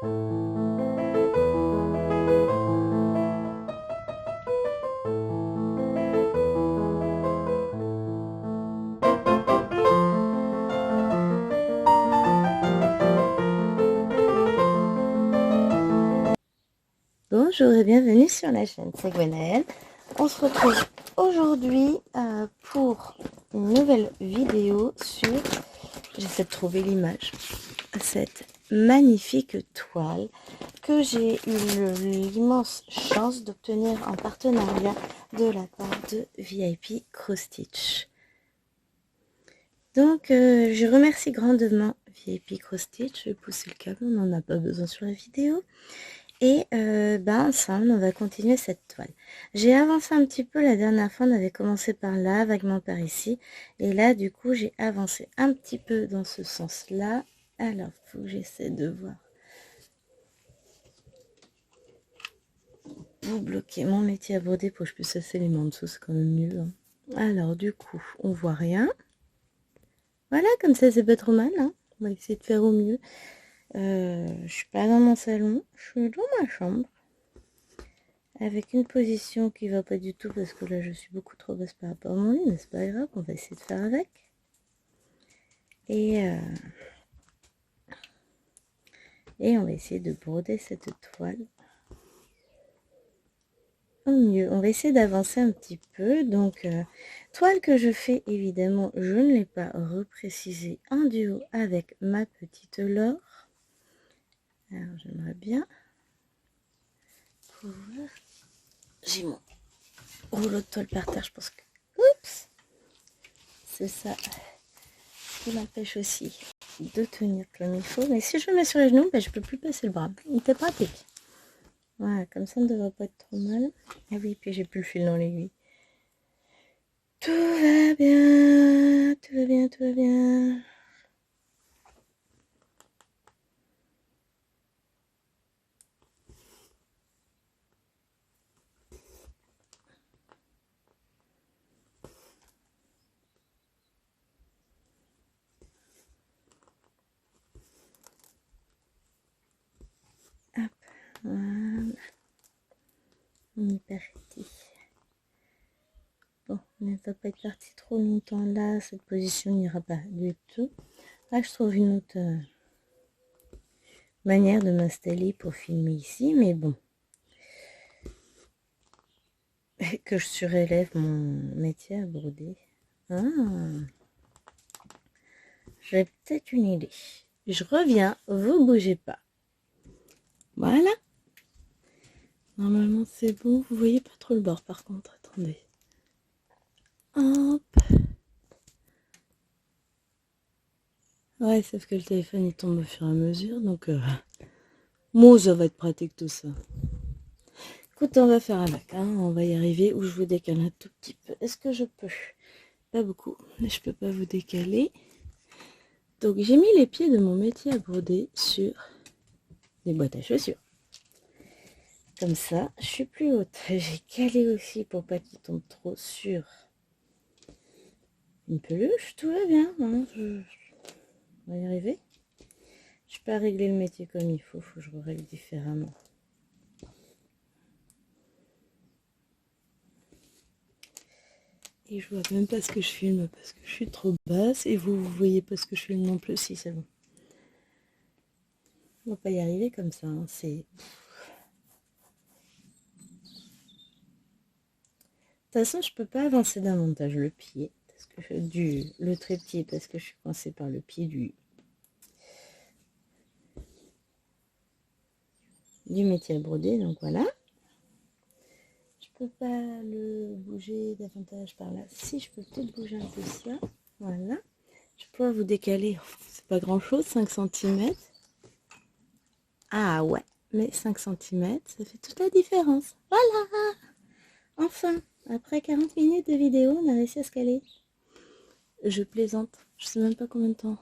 Bonjour et bienvenue sur la chaîne, c'est Gwenaëlle. On se retrouve aujourd'hui pour une nouvelle vidéo sur, j'essaie de trouver l'image, cette magnifique toile que j'ai eu l'immense chance d'obtenir en partenariat de la part de VIP Cross Stitch. Donc je remercie grandement VIP Cross Stitch. Je vais pousser le câble, on n'en a pas besoin sur la vidéo. Et ensemble, on va continuer cette toile. J'ai avancé un petit peu la dernière fois, on avait commencé par là, vaguement par ici. Et là, du coup, j'ai avancé un petit peu dans ce sens-là. Alors, il faut que j'essaie de voir. Vous bloquez mon métier à broder pour que je puisse asser les mains en dessous, c'est quand même mieux. Hein. Alors, du coup, on voit rien. Voilà, comme ça, c'est pas trop mal. Hein. On va essayer de faire au mieux. Je suis pas dans mon salon, je suis dans ma chambre. Avec une position qui va pas du tout parce que là je suis beaucoup trop basse par rapport à mon lit, mais c'est pas grave, on va essayer de faire avec. Et on va essayer de broder cette toile au mieux. On va essayer d'avancer un petit peu. Donc toile que je fais, évidemment, je ne l'ai pas reprécisée en duo avec ma petite Laure. Alors j'aimerais bien pouvoir... J'ai mon rouleau de toile par terre, je pense que... Oups! C'est ça qui m'empêche aussi de tenir comme il faut. Mais si je le mets sur les genoux, je peux plus passer le bras. Il était pratique. Voilà, comme ça, ne devrait pas être trop mal. Ah oui, puis j'ai plus le fil dans l'aiguille. Tout va bien, tout va bien, tout va bien. Hop, voilà. On est parti. Bon, on ne va pas être parti trop longtemps là. Cette position n'ira pas du tout. Là, je trouve une autre manière de m'installer pour filmer ici, mais bon. Que je surélève mon métier à broder. Ah, j'ai peut-être une idée. Je reviens, vous bougez pas. Voilà. Normalement c'est bon, vous voyez pas trop le bord par contre, attendez. Hop. Ouais, sauf que le téléphone il tombe au fur et à mesure, donc moi ça va être pratique tout ça. Écoute, on va faire avec, hein, on va y arriver, ou je vous décale un tout petit peu. Est-ce que je peux? Pas beaucoup, mais je peux pas vous décaler. Donc j'ai mis les pieds de mon métier à broder sur des boîtes à chaussures. Comme ça, je suis plus haute. J'ai calé aussi pour pas qu'il tombe trop sur une peluche. Tout va bien. Hein, on va y arriver. Je peux pas régler le métier comme il faut. Faut que je le règle différemment. Et je vois même pas ce que je filme parce que je suis trop basse. Et vous voyez pas ce que je filme non plus. Si, c'est bon. On va pas y arriver comme ça. Hein, c'est... De toute façon, je peux pas avancer davantage le pied. Parce que le trépied parce que je suis coincée par le pied du métier à broder. Donc voilà. Je peux pas le bouger davantage par là. Si, je peux peut-être bouger un peu ça. Voilà. Je peux vous décaler. C'est pas grand chose, 5 cm. Ah ouais, mais 5 cm, ça fait toute la différence. Voilà. Enfin, après 40 minutes de vidéo, on a réussi à se caler. Je plaisante. Je sais même pas combien de temps.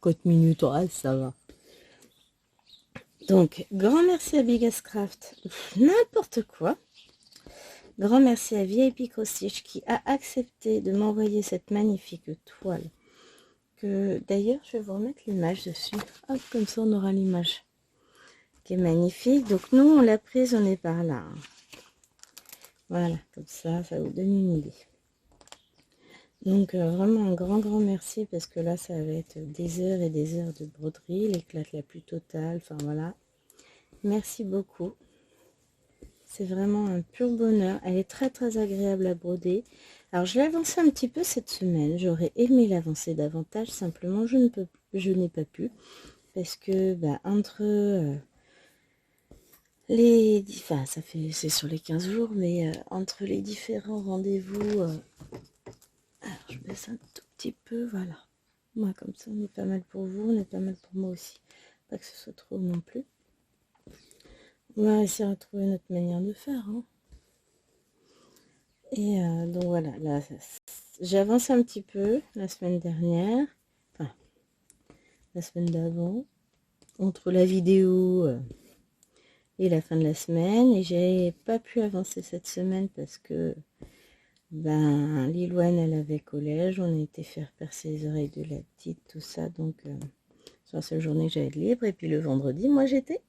4 minutes, ouais, ça va. Donc, grand merci à Biggest Craft. N'importe quoi. Grand merci à VIP Cross Stitch qui a accepté de m'envoyer cette magnifique toile. Que d'ailleurs, je vais vous remettre l'image dessus. Hop, comme ça, on aura l'image qui est magnifique. Donc nous, on l'a prise, on est par là. Voilà, comme ça vous donne une idée. Donc vraiment un grand merci parce que là, ça va être des heures et des heures de broderie, l'éclate la plus totale. Enfin voilà. Merci beaucoup. C'est vraiment un pur bonheur. Elle est très agréable à broder. Alors je l'ai avancée un petit peu cette semaine. J'aurais aimé l'avancer davantage. Simplement, je n'ai pas pu. Parce que entre enfin ça fait, c'est sur les 15 jours, mais entre les différents rendez-vous, alors je baisse un tout petit peu, voilà. Moi comme ça on est pas mal pour vous, on est pas mal pour moi aussi. Pas que ce soit trop non plus. On va essayer de trouver notre manière de faire. Hein. Et donc voilà, là j'ai avancé un petit peu la semaine dernière, enfin la semaine d'avant, entre la vidéo et la fin de la semaine, et j'ai pas pu avancer cette semaine parce que Lilouane elle avait collège, on a été faire percer les oreilles de la petite, tout ça, donc c'est la seule journée que j'avais de libre, et puis le vendredi, moi j'étais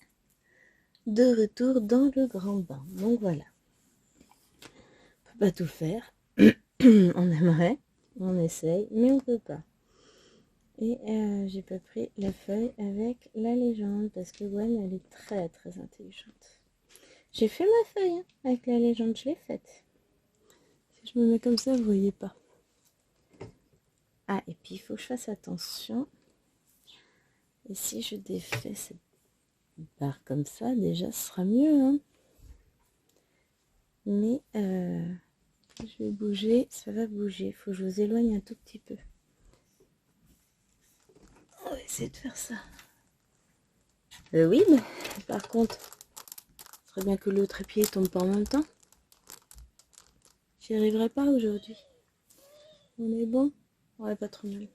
de retour dans le grand bain, donc voilà. On peut pas tout faire, on aimerait, on essaye, mais on peut pas. Et j'ai pas pris la feuille avec la légende parce que Gwen elle est très intelligente. J'ai fait ma feuille hein, avec la légende, je l'ai faite. Si je me mets comme ça, vous voyez pas. Ah, et puis il faut que je fasse attention. Et si je défais cette barre comme ça, déjà ce sera mieux. Hein. Mais je vais bouger, ça va bouger. Il faut que je vous éloigne un tout petit peu. On va essayer de faire ça. Oui, mais par contre, ce serait bien que le trépied tombe pas en même temps. J'y arriverai pas aujourd'hui. On est bon? Ouais, pas trop mal.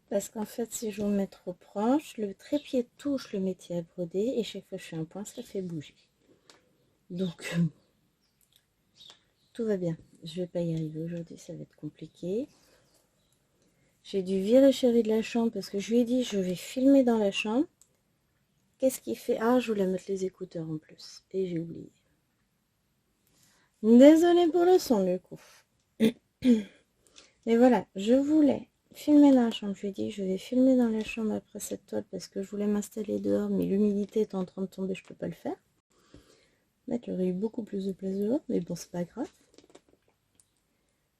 Parce qu'en fait, si je vous mets trop proche, le trépied touche le métier à broder et chaque fois que je fais un point, ça fait bouger. Donc, tout va bien. Je vais pas y arriver aujourd'hui, ça va être compliqué. J'ai dû virer Chéri de la chambre parce que je lui ai dit je vais filmer dans la chambre. Qu'est-ce qu'il fait? Ah, je voulais mettre les écouteurs en plus et j'ai oublié. Désolée pour le son du coup. Mais voilà, je voulais filmer dans la chambre. Je lui ai dit je vais filmer dans la chambre après cette toile parce que je voulais m'installer dehors, mais l'humidité est en train de tomber, je peux pas le faire. Là, il y aurait eu beaucoup plus de place dehors, mais bon, c'est pas grave.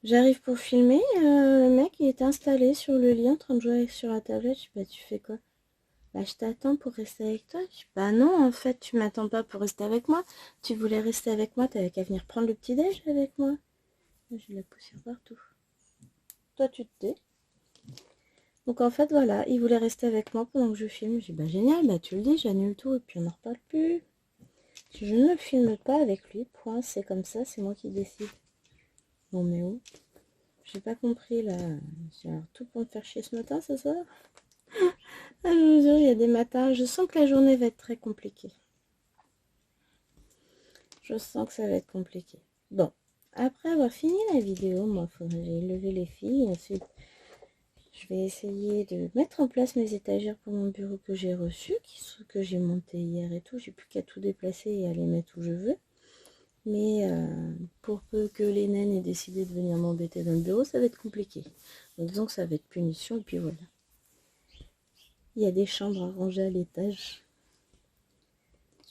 J'arrive pour filmer, le mec il est installé sur le lit en train de jouer sur la tablette. Je dis bah tu fais quoi? Bah je t'attends pour rester avec toi. Je dis bah non en fait tu m'attends pas pour rester avec moi. Tu voulais rester avec moi, t'avais qu'à venir prendre le petit déj avec moi. J'ai de la poussière partout. Toi tu te tais. Donc en fait voilà, il voulait rester avec moi pendant que je filme. J'ai dit bah génial, bah tu le dis, j'annule tout et puis on n'en reparle plus. Si je ne filme pas avec lui, point, c'est comme ça, c'est moi qui décide. Bon mais où? J'ai pas compris là. J'ai tout pour me faire chier ce matin, c'est ça? Ah, je vous jure, il y a des matins, je sens que la journée va être très compliquée. Je sens que ça va être compliqué. Bon, après avoir fini la vidéo, moi, il faudrait que j'aille lever les filles. Ensuite, je vais essayer de mettre en place mes étagères pour mon bureau que j'ai reçu, que j'ai monté hier et tout. J'ai plus qu'à tout déplacer et aller mettre où je veux. Mais pour peu que les naines aient décidé de venir m'embêter dans le bureau, ça va être compliqué. Donc disons que ça va être punition et puis voilà. Il y a des chambres à ranger à l'étage.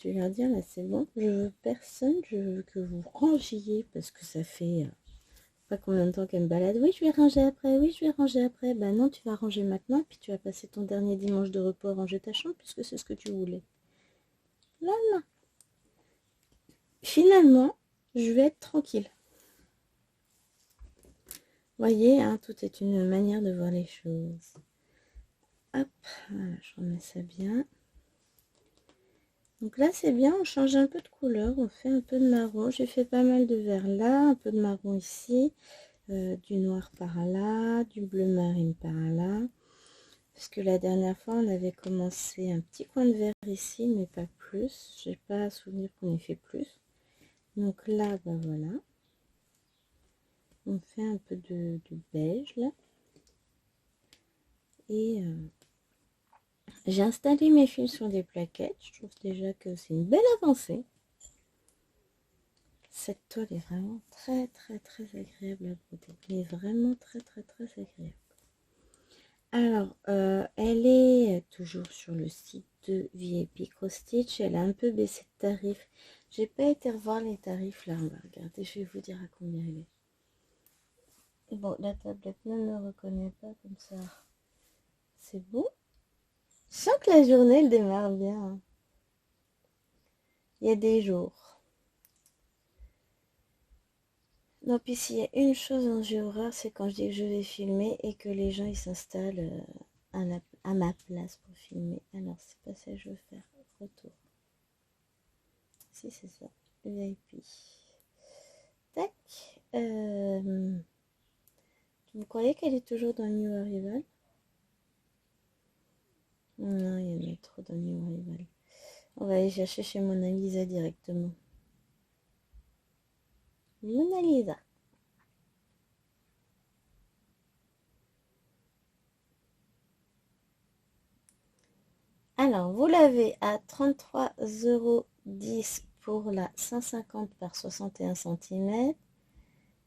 Je vais leur dire là c'est bon, je veux personne, je veux que vous rangiez parce que ça fait pas combien de temps qu'elle me balade. Oui je vais ranger après, oui je vais ranger après. Bah non tu vas ranger maintenant puis tu vas passer ton dernier dimanche de repos à ranger ta chambre puisque c'est ce que tu voulais. Là là. Finalement je vais être tranquille. Voyez hein, tout est une manière de voir les choses. Hop, voilà, je remets ça bien. Donc là c'est bien, on change un peu de couleur, on fait un peu de marron. J'ai fait pas mal de vert là, un peu de marron ici, du noir par là, du bleu marine par là. Parce que la dernière fois on avait commencé un petit coin de vert ici, mais pas plus. J'ai pas souvenir qu'on ait fait plus. Donc là, ben voilà. On fait un peu de beige là. Et J'ai installé mes fils sur des plaquettes. Je trouve déjà que c'est une belle avancée. Cette toile est vraiment très agréable à broder. Elle est vraiment très agréable. Alors, elle est toujours sur le site de VIP Cross Stitch. Elle a un peu baissé de tarif. J'ai pas été revoir les tarifs là. On va regarder. Je vais vous dire à combien elle est. Bon, la tablette ne me reconnaît pas comme ça. C'est beau. Je sens que la journée elle démarre bien. Il y a des jours. Non, puis s'il y a une chose dont j'ai horreur, c'est quand je dis que je vais filmer et que les gens ils s'installent à ma place pour filmer. Alors, c'est pas ça que je veux faire. Retour. Si, c'est ça. VIP. Tac. Vous croyez qu'elle est toujours dans New Arrival? Non, il y en a trop dans New Arrival. On va aller chercher chez Mona Lisa directement. Mona Lisa. Alors, vous l'avez à 33,10 € pour la 150 par 61 cm.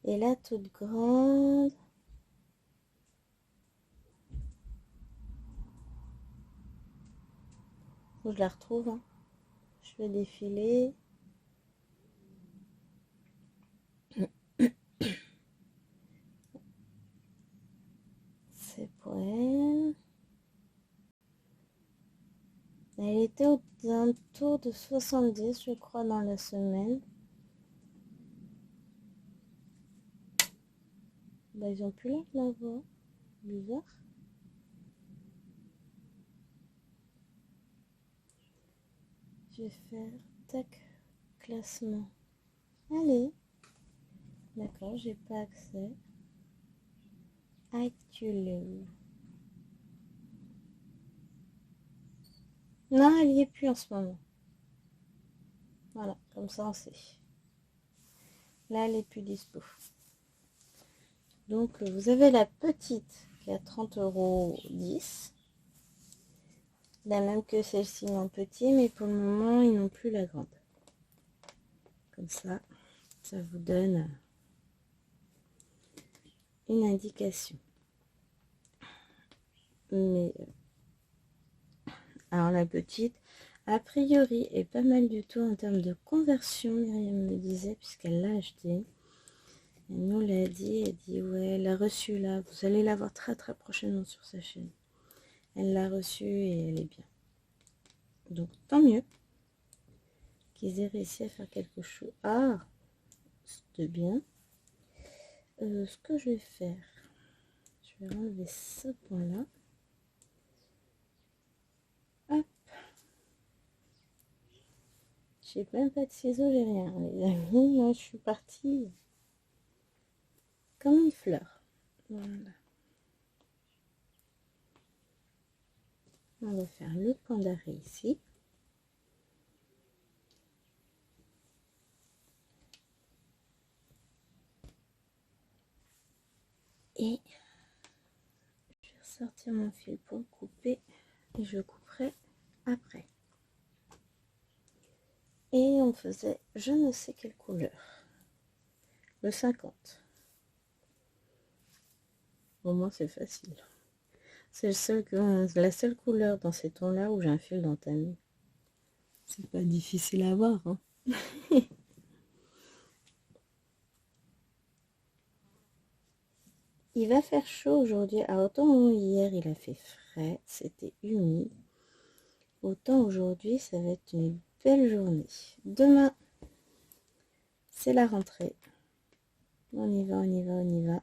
Et la toute grande... Faut que je la retrouve. Hein. Je vais défiler. C'est pour elle. Elle était aux alentours de 70, je crois, dans la semaine. Bah, ils ont plus l'air de la voir. Bizarre. Je vais faire tac, classement. Allez. D'accord, j'ai pas accès. Actuel. Non, elle y est plus en ce moment. Voilà, comme ça on sait. Là, elle est plus dispo. Donc, vous avez la petite qui est à 30,10 €. La même que celle-ci en petit, mais pour le moment, ils n'ont plus la grande. Comme ça vous donne une indication. Mais, alors la petite, a priori, est pas mal du tout en termes de conversion, Myriam me disait, puisqu'elle l'a acheté. Elle nous l'a dit, elle dit, ouais, elle a reçu là, vous allez la voir très prochainement sur sa chaîne. Elle l'a reçue et elle est bien. Donc, tant mieux qu'ils aient réussi à faire quelque chose. Ah, c'est bien. Ce que je vais faire, je vais enlever ce point-là. Hop. J'ai même pas de ciseaux, j'ai rien. Les amis, là, je suis partie comme une fleur. Voilà. On va faire le point d'arrêt ici. Et je vais ressortir mon fil pour le couper. Et je couperai après. Et on faisait je ne sais quelle couleur. Le 50. Au moins c'est facile. C'est la seule couleur dans ces tons-là où j'ai un fil d'entamé. C'est pas difficile à voir. Hein. Il va faire chaud aujourd'hui. À autant hier il a fait frais, c'était humide. Autant aujourd'hui ça va être une belle journée. Demain, c'est la rentrée. On y va, on y va, on y va.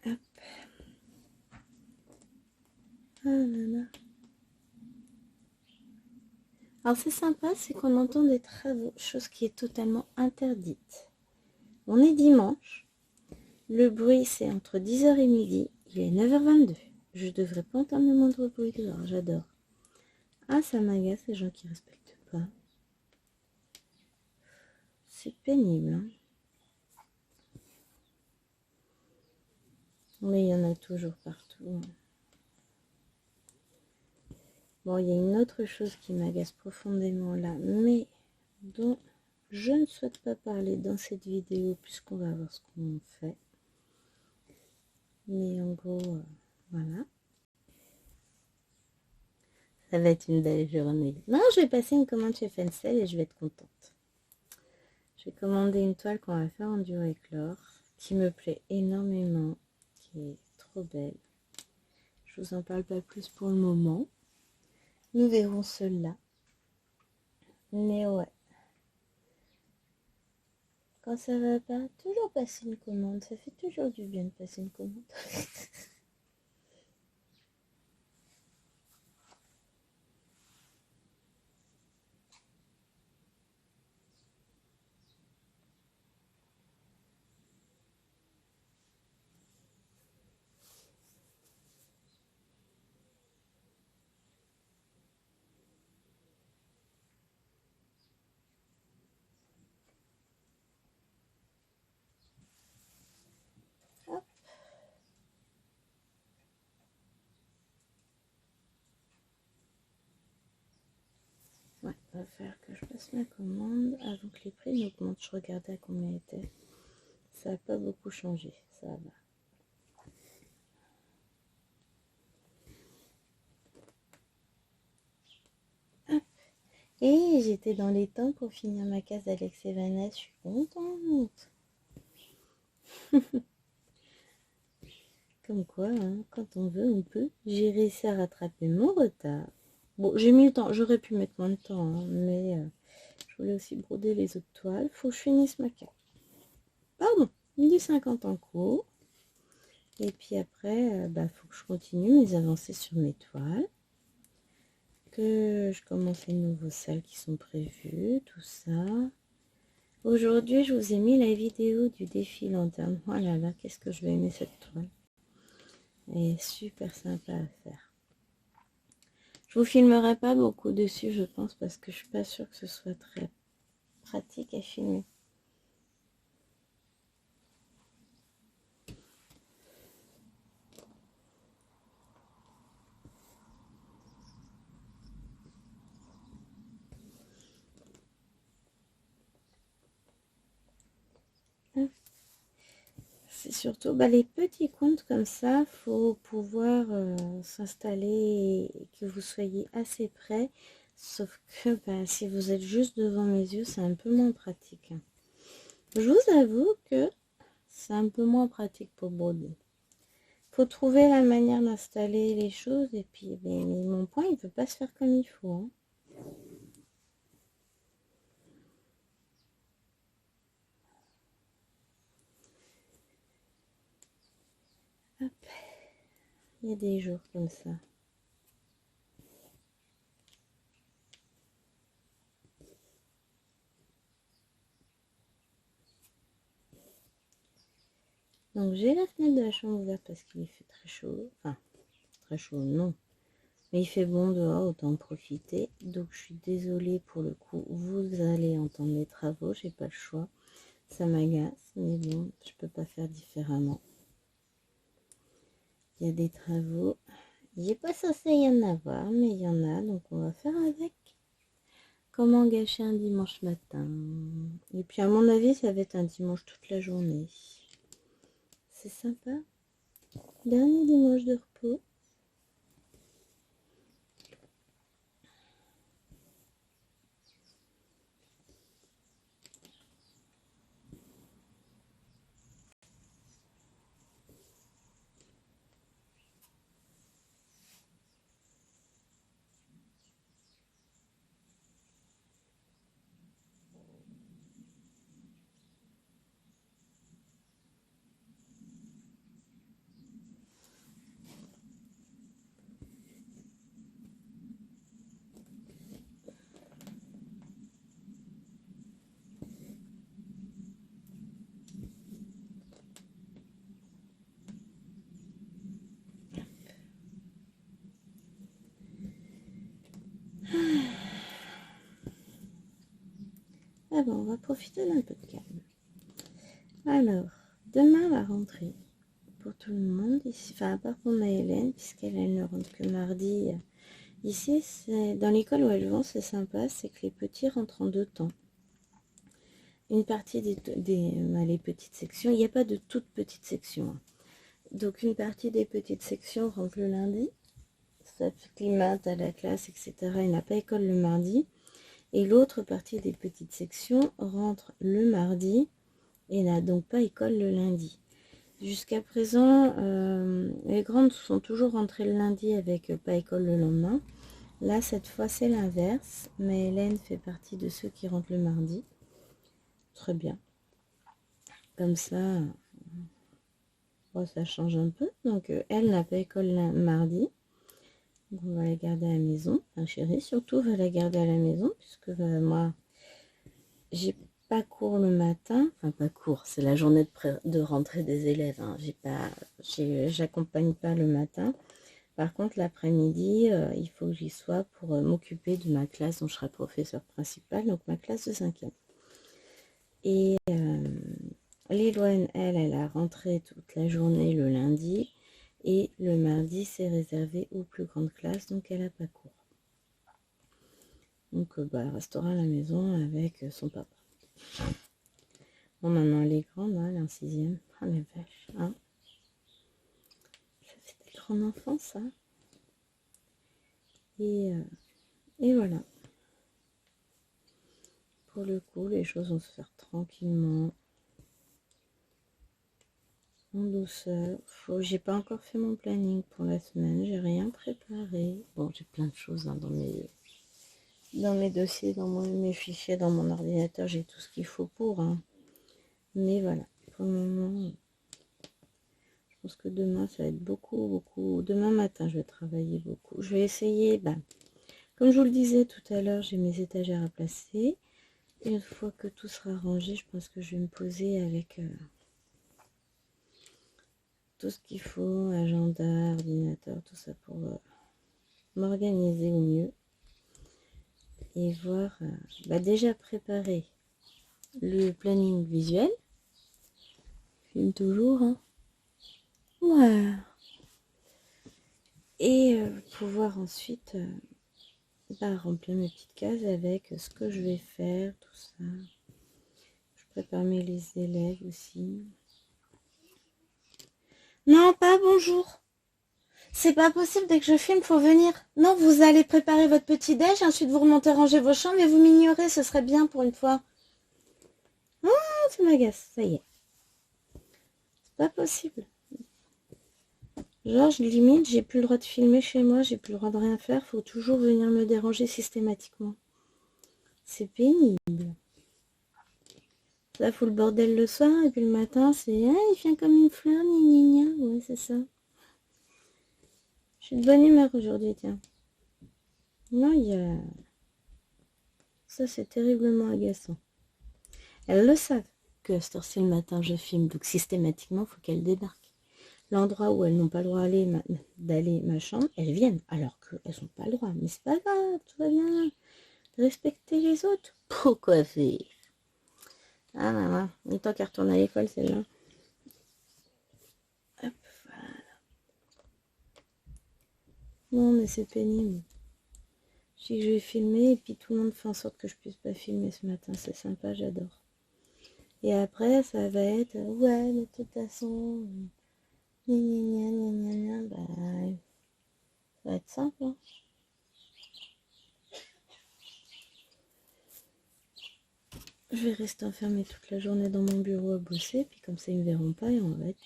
Hop. Ah là là. Alors c'est sympa, c'est qu'on entend des travaux, chose qui est totalement interdite. On est dimanche, le bruit c'est entre 10h et midi, il est 9h22. Je devrais pas entendre le moindre bruit dehors, j'adore. Ah, ça m'agace les gens qui respectent pas. C'est pénible, hein. Mais il y en a toujours partout. Bon, il y a une autre chose qui m'agace profondément là, mais dont je ne souhaite pas parler dans cette vidéo puisqu'on va voir ce qu'on fait. Mais en gros, voilà. Ça va être une belle journée. Non, je vais passer une commande chez Fencel et je vais être contente. J'ai commandé une toile qu'on va faire en duo avec Laure, qui me plaît énormément, qui est trop belle. Je vous en parle pas plus pour le moment. Nous verrons cela. Mais ouais. Quand ça va pas, toujours passer une commande. Ça fait toujours du bien de passer une commande. Hop. Ouais, va faire que je passe ma commande avant que les prix n'augmentent. Je regardais à combien était. Ça n'a pas beaucoup changé, ça va. Hop. Et j'étais dans les temps pour finir ma case d'Alex et Vanessa, je suis contente. Comme quoi, hein, quand on veut, on peut. J'ai réussi à rattraper mon retard. Bon, j'ai mis le temps, j'aurais pu mettre moins de temps, hein, mais je voulais aussi broder les autres toiles. Faut que je finisse ma case. Pardon, du 50 en cours. Et puis après, faut que je continue mes avancées sur mes toiles. Que je commence les nouveaux salles qui sont prévus, tout ça. Aujourd'hui, je vous ai mis la vidéo du défi lanterne. Oh là là, qu'est-ce que je vais aimer cette toile. Elle est super sympa à faire. Je vous filmerai pas beaucoup dessus, je pense, parce que je suis pas sûre que ce soit très pratique à filmer. C'est surtout les petits comptes comme ça, faut pouvoir s'installer et que vous soyez assez près. Sauf que si vous êtes juste devant mes yeux, c'est un peu moins pratique. Je vous avoue que c'est un peu moins pratique pour broder. Faut trouver la manière d'installer les choses et puis mais mon point il veut pas se faire comme il faut. Hein. Hop. Il y a des jours comme ça. Donc j'ai la fenêtre de la chambre ouverte parce qu'il fait très chaud. Enfin, très chaud, non. Mais il fait bon dehors, autant en profiter. Donc je suis désolée pour le coup. Vous allez entendre les travaux, j'ai pas le choix. Ça m'agace, mais bon, je peux pas faire différemment. Il y a des travaux. Il n'est pas censé y en avoir, mais il y en a, donc on va faire avec. Comment gâcher un dimanche matin? Et puis à mon avis, ça va être un dimanche toute la journée. C'est sympa. Dernier dimanche de repos. Ah bon, on va profiter d'un peu de calme. Alors, demain la rentrée pour tout le monde ici, enfin à part pour Maëlène, puisqu'elle ne rentre que mardi. Ici, c'est dans l'école où elles vont, c'est sympa, c'est que les petits rentrent en 2 temps. Une partie les petites sections, il n'y a pas de toutes petites sections, hein. Donc une partie des petites sections rentre le lundi, ça climate à la classe, etc. Il n'a pas école le mardi. Et l'autre partie des petites sections rentre le mardi et n'a donc pas école le lundi. Jusqu'à présent, les grandes sont toujours rentrées le lundi avec pas école le lendemain. Là, cette fois, c'est l'inverse. Mais Hélène fait partie de ceux qui rentrent le mardi. Très bien. Comme ça, bon, ça change un peu. Donc, elle n'a pas école le mardi. Donc, on va la garder à la maison. Enfin, chérie, surtout, va la garder à la maison. Puisque moi, j'ai pas cours le matin. Enfin, pas cours. C'est la journée de rentrée des élèves, hein. J'accompagne pas le matin. Par contre, l'après-midi, il faut que j'y sois pour m'occuper de ma classe dont je serai professeur principal, donc ma classe de 5e. Et Liloane, elle a rentré toute la journée le lundi, et le mardi, c'est réservé aux plus grandes classes, donc elle n'a pas cours. Donc, elle restera à la maison avec son papa. Bon, maintenant, elle est grande, hein, elle est en 6e. Oh la vache, hein. Ça fait des grands enfants, ça. Et voilà. Pour le coup, les choses vont se faire tranquillement, en douceur. J'ai pas encore fait mon planning pour la semaine, j'ai rien préparé. Bon, j'ai plein de choses, hein, dans mes dossiers, dans mes fichiers, dans mon ordinateur, j'ai tout ce qu'il faut pour, hein. Mais voilà, pour le moment, je pense que demain, ça va être beaucoup. Demain matin, je vais travailler beaucoup. Je vais essayer, comme je vous le disais tout à l'heure, j'ai mes étagères à placer. Et une fois que tout sera rangé, je pense que je vais me poser avec tout ce qu'il faut, agenda, ordinateur, tout ça pour m'organiser au mieux. Et voir, déjà préparer le planning visuel. Je filme toujours, hein. Ouais. Et pouvoir ensuite remplir mes petites cases avec ce que je vais faire, tout ça. Je prépare les élèves aussi. Non, pas bonjour. C'est pas possible, dès que je filme, faut venir. Non, vous allez préparer votre petit déj, ensuite vous remontez ranger vos chambres et vous m'ignorez, ce serait bien pour une fois. Ah, ça m'agace, ça y est. C'est pas possible. Genre, limite, j'ai plus le droit de filmer chez moi, j'ai plus le droit de rien faire, faut toujours venir me déranger systématiquement. C'est pénible. Ça fout le bordel le soir, et puis le matin, c'est ah, il vient comme une fleur, gna gna gna. Ouais, c'est ça. Je suis de bonne humeur aujourd'hui, tiens. Non, il y a... Ça, c'est terriblement agaçant. Elles le savent que à cette heure-ci le matin, je filme, donc systématiquement, il faut qu'elles débarquent. L'endroit où elles n'ont pas le droit d'aller, machin, elles viennent, alors qu'elles n'ont pas le droit. Mais c'est pas grave, tout va bien. Respecter les autres. Pourquoi faire? Ah maman, une temps qu'elle retourne à l'école, celle-là. Hop, voilà. Non, mais c'est pénible. Je dis que je vais filmer et puis tout le monde fait en sorte que je puisse pas filmer ce matin. C'est sympa, j'adore. Et après, ça va être, ouais, mais de toute façon, gna gna gna gna gna, ça va être simple, hein. Je vais rester enfermée toute la journée dans mon bureau à bosser, puis comme ça ils me verront pas et on va être...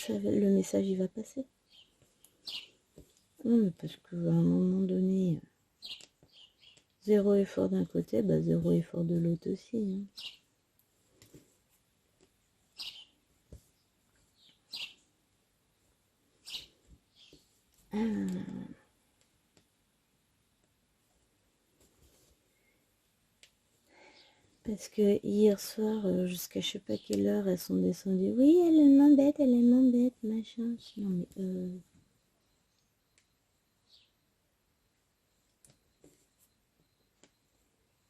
le message il va passer. Non mais parce qu'à un moment donné, zéro effort d'un côté, zéro effort de l'autre aussi, hein. Parce que hier soir, jusqu'à je sais pas quelle heure, elles sont descendues. Oui, elle m'embête, machin. Non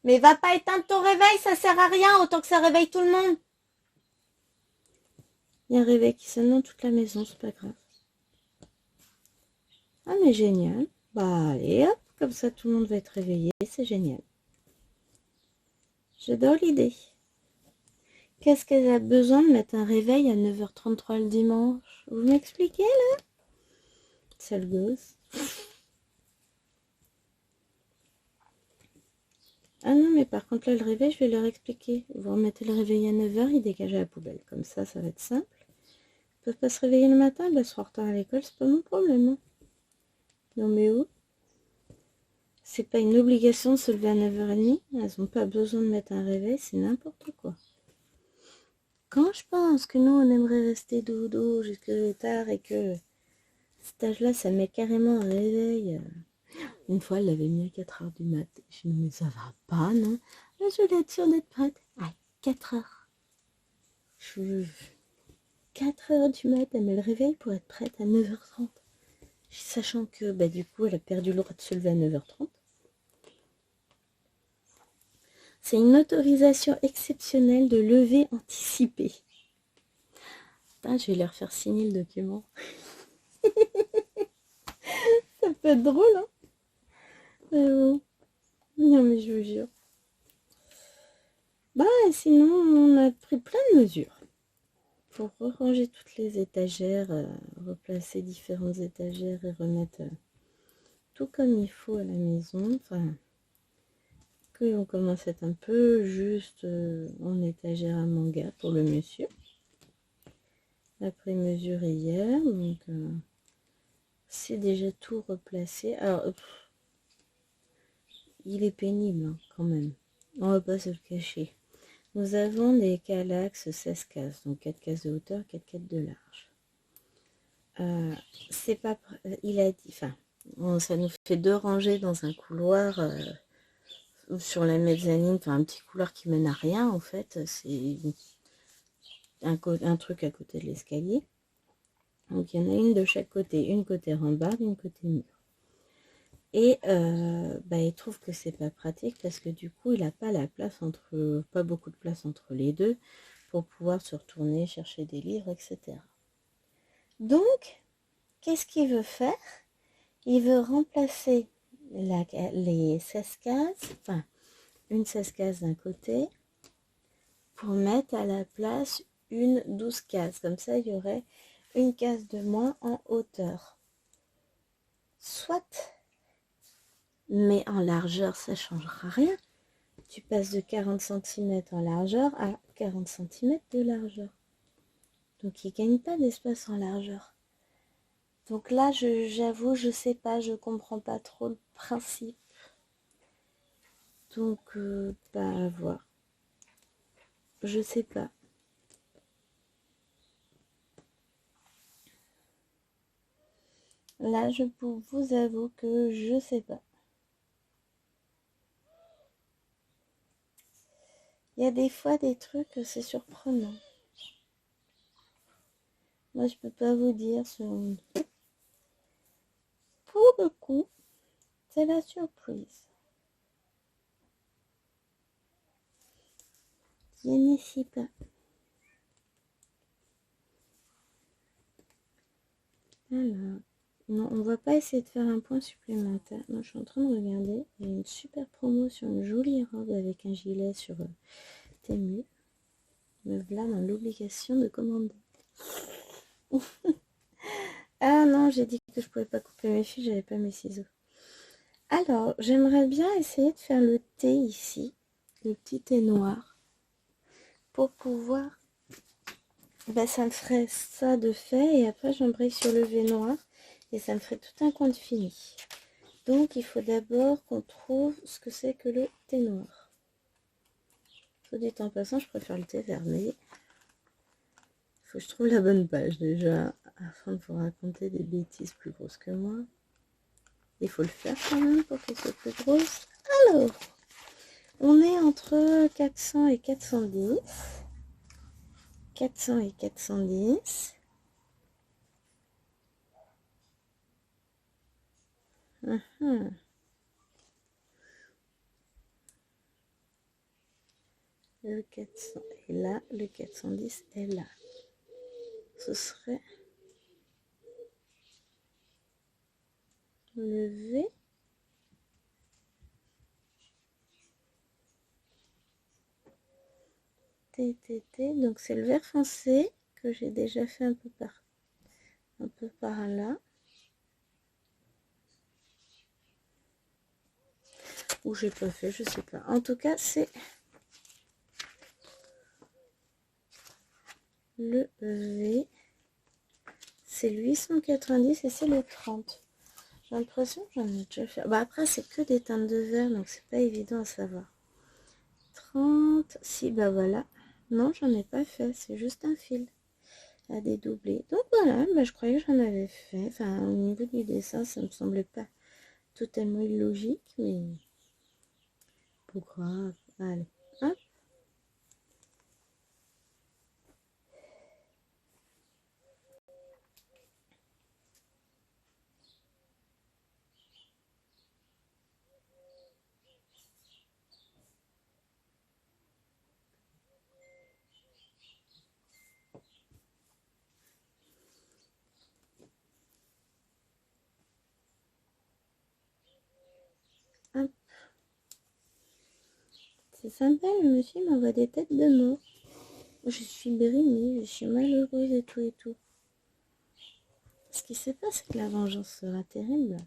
mais Mais va pas éteindre ton réveil, ça sert à rien, autant que ça réveille tout le monde. Il y a un réveil qui sonne dans toute la maison, c'est pas grave. Ah mais génial. Bah allez hop, comme ça tout le monde va être réveillé, c'est génial. J'adore l'idée. Qu'est-ce qu'elle a besoin de mettre un réveil à 9h33 le dimanche? Vous m'expliquez là? Sale gosse. Ah non, mais par contre là le réveil, je vais leur expliquer. Vous remettez le réveil à 9h, ils dégagent à la poubelle. Comme ça va être simple. Ils peuvent pas se réveiller le matin, bah, se en retard à l'école, c'est pas mon problème. Hein. Non mais où? C'est pas une obligation de se lever à 9h30. Elles n'ont pas besoin de mettre un réveil, c'est n'importe quoi. Quand je pense que nous, on aimerait rester dodo jusque tard et que cet âge-là, ça met carrément un réveil. Une fois, elle l'avait mis à 4h du mat. Je me dis, mais ça va pas, non? Là, je voulais être sûre d'être prête. À 4h. 4h du mat, elle met le réveil pour être prête à 9h30. Sachant que, bah, du coup, elle a perdu le droit de se lever à 9h30. C'est une autorisation exceptionnelle de lever anticipée. Putain, je vais leur faire signer le document. Ça peut être drôle, hein? Mais bon. Non, mais je vous jure. Bah, sinon, on a pris plein de mesures pour ranger toutes les étagères, replacer différentes étagères et remettre tout comme il faut à la maison. Enfin, qu'on commence à être un peu juste en étagère à manga pour le monsieur. Après mesuré hier, donc c'est déjà tout replacé. Alors, il est pénible hein, quand même. On va pas se le cacher. Nous avons des calax 16 cases, donc 4 cases de hauteur, 4 cases de large. C'est pas, il a dit, enfin, ça nous fait 2 rangées dans un couloir sur la mezzanine, enfin un petit couloir qui mène à rien en fait. C'est un truc à côté de l'escalier. Donc il y en a une de chaque côté, une côté rambarde, une côté mur. Et bah, il trouve que c'est pas pratique parce que du coup il n'a pas la place entre, pas beaucoup de place entre les deux pour pouvoir se retourner, chercher des livres, etc. Donc, qu'est-ce qu'il veut faire? Il veut remplacer les 16 cases, enfin une 16 cases d'un côté, pour mettre à la place une 12 cases. Comme ça, il y aurait une case de moins en hauteur. Soit, mais en largeur, ça ne changera rien. Tu passes de 40 cm en largeur à 40 cm de largeur. Donc, il ne gagne pas d'espace en largeur. Donc là, j'avoue, je sais pas, je comprends pas trop le principe. Donc, bah, à voir. Je sais pas. Là, je vous avoue que je sais pas. Il y a des fois des trucs, c'est surprenant. Moi, je peux pas vous dire. Pour le coup, c'est la surprise. Je ne sais pas. Alors, non, on va pas essayer de faire un point supplémentaire. Non, je suis en train de regarder. Il y a une super promo sur une jolie robe avec un gilet sur Temu. Me voilà dans l'obligation de commander. Ah non, j'ai dit que je pouvais pas couper mes fils, j'avais pas mes ciseaux. Alors, j'aimerais bien essayer de faire le thé ici, le petit thé noir, pour pouvoir, bah, ça me ferait ça de fait, et après j'embraye sur le V noir, et ça me ferait tout un compte fini. Donc, il faut d'abord qu'on trouve ce que c'est que le thé noir. Soit dit en passant, je préfère le thé vert, mais il faut que je trouve la bonne page déjà, afin de vous raconter des bêtises plus grosses que moi. Il faut le faire quand même pour qu'elle soit plus grosse. Alors, on est entre 400 et 410. 400 et 410. Le 400 est là, le 410 est là. Ce serait le V. TTT, donc c'est le vert foncé que j'ai déjà fait un peu par là. Ou j'ai pas fait, je sais pas. En tout cas, c'est le V. C'est le 890 et c'est le 30. J'ai l'impression que j'en ai déjà fait. Bah après, c'est que des teintes de vert, donc c'est pas évident à savoir. 30, si, bah voilà. Non, j'en ai pas fait, c'est juste un fil à dédoubler. Donc voilà, bah, je croyais que j'en avais fait. Enfin, au niveau du dessin, ça me semblait pas totalement illogique, mais pourquoi? Allez, hop. Hop. C'est sympa, le monsieur m'envoie des têtes de mort. Je suis brimée, je suis malheureuse et tout et tout. Ce qui se passe, c'est que la vengeance sera terrible.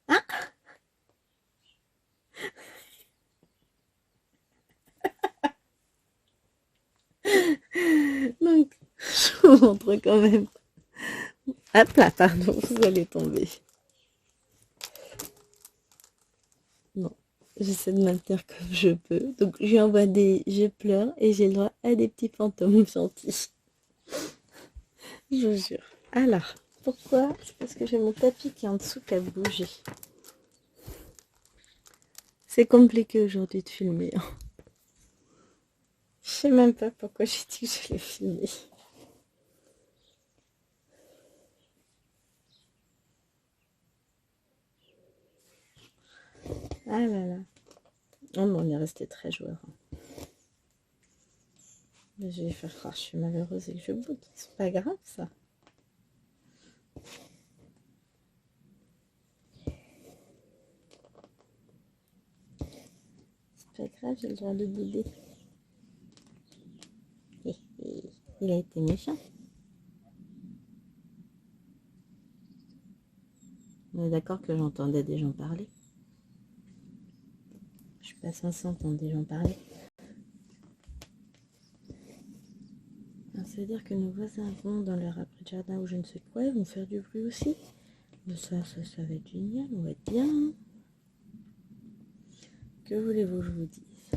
Ah! Donc, je vous montre quand même. Hop là, pardon, vous allez tomber. Non, j'essaie de maintenir comme je peux. Donc, je lui envoie des je pleure et j'ai le droit à des petits fantômes gentils. Je vous jure. Alors, pourquoi? C'est parce que j'ai mon tapis qui est en dessous qui a bougé. C'est compliqué aujourd'hui de filmer. Je sais même pas pourquoi j'ai dit que je l'ai filmé. Ah là là. Oh, bon, on est resté très joueurs. Mais je vais faire croire que je suis malheureuse et que je boude. C'est pas grave ça. C'est pas grave, j'ai le droit de bouder. Il a été méchant. On est d'accord que j'entendais des gens parler. Je suis pas censée entendre des gens parler. Alors, ça veut dire que nos voisins vont dans leur abri de jardin ou je ne sais quoi, ils vont faire du bruit aussi. Mais ça va être génial, on va être bien. Que voulez-vous que je vous dise?